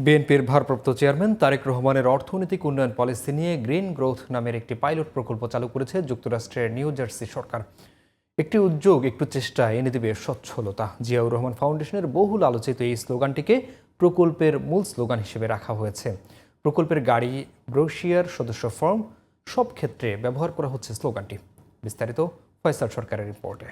বিএনপির ভারপ্রাপ্ত চেয়ারম্যান তারেক রহমানের অর্থনৈতিক উন্নয়ন পলিসি নিয়ে গ্রিন গ্রোথ নামের একটি পাইলট প্রকল্প চালু করেছে যুক্তরাষ্ট্রের নিউ জার্সি সরকার। একটি উদ্যোগ, একটু চেষ্টা, এনে দেবে সচ্ছলতা। জিয়াউর রহমান ফাউন্ডেশনের বহুল আলোচিত এই স্লোগানটিকে প্রকল্পের মূল স্লোগান হিসেবে রাখা হয়েছে। প্রকল্পের গাড়ি, ব্রোশিয়ার, সদস্য ফর্ম সব ক্ষেত্রে ব্যবহার করা হচ্ছে স্লোগানটি। বিস্তারিত ফয়সাল সরকারের রিপোর্টে।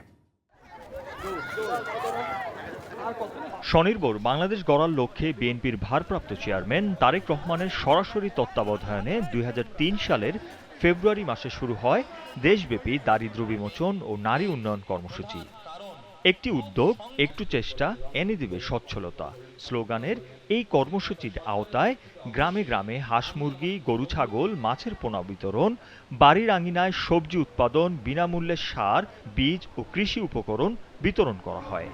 স্বনির্ভর বাংলাদেশ গড়ার লক্ষ্যে বিএনপির ভারপ্রাপ্ত চেয়ারম্যান তারেক রহমানের সরাসরি তত্ত্বাবধানে ২০০৩ সালের ফেব্রুয়ারি মাসে শুরু হয় দেশব্যাপী দারিদ্র্য বিমোচন ও নারী উন্নয়ন কর্মসূচি। একটি উদ্যোগ, একটু চেষ্টা, এনে দিবে সচ্ছলতা স্লোগানের এই কর্মসূচির আওতায় গ্রামে গ্রামে হাঁস মুরগি, গরু ছাগল, মাছের পোনা বিতরণ, বাড়ির আঙিনায় সবজি উৎপাদন, বিনামূল্যে সার, বীজ ও কৃষি উপকরণ বিতরণ করা হয়।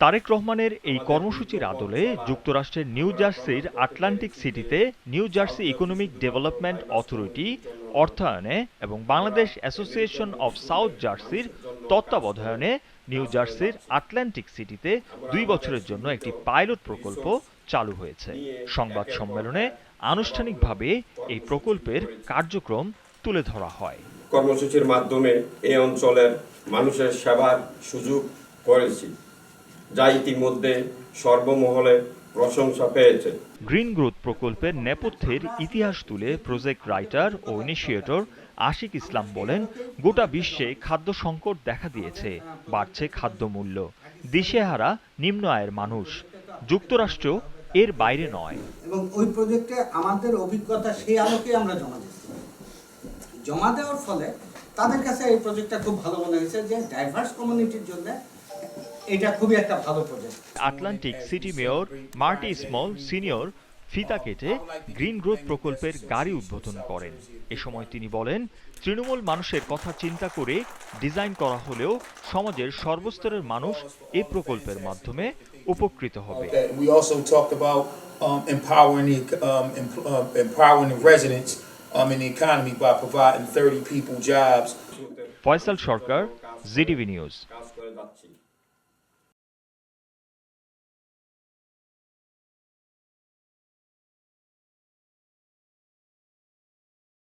তারেক রহমানের এই কর্মসূচির আদলে যুক্তরাষ্ট্রের নিউ জার্সির আটলান্টিক সিটিতে new jersey economic development authority অর্থায়নে এবং বাংলাদেশ অ্যাসোসিয়েশন অব সাউথ জার্সির তত্ত্বাবধানে নিউ জার্সির আটলান্টিক সিটিতে ২ বছরের জন্য একটি পাইলট প্রকল্প চালু হয়েছে। সংবাদ সম্মেলনে আনুষ্ঠানিকভাবে এই প্রকল্পের কার্যক্রম তুলে ধরা হয়। কর্মসূচির মাধ্যমে এই অঞ্চলের মানুষের সেবার সুযোগ করেছি, যা ইতিমধ্যে সর্বমহলে প্রশংসা পেয়েছে। গ্রিন গ্রোথ প্রকল্পের নেপথ্যের ইতিহাস তুলে প্রজেক্ট রাইটার ও ইনিশিয়েটর আশিক ইসলাম বলেন, গোটা বিশ্বে খাদ্য সংকট দেখা দিয়েছে, বাড়ছে খাদ্যমূল্য, দিশেহারা নিম্ন আয়ের মানুষ। যুক্তরাষ্ট্র এর বাইরে নয়। এবং ওই প্রজেক্টে আমাদের অভিজ্ঞতা সেই আলোকে আমরা জমা দেওয়ার ফলে তাদের কাছে এই প্রজেক্টটা খুব ভালো মনে হয়েছে, যে ডাইভার্স কমিউনিটির জন্য এটা খুবই একটা ভালো project. Atlantic city mayor মার্টি small senior ফিতা কেটে গ্রিন গ্রোথ প্রকল্পের গাড়ি উদ্বোধন করেন। এ সময় তিনি বলেন, তৃণমূল মানুষের কথা চিন্তা করে ডিজাইন করা হলেও সমাজের সর্বস্তরের মানুষ এই প্রকল্পের মাধ্যমে উপকৃত হবে। ফয়সাল সরকার, জিটিভি নিউজ।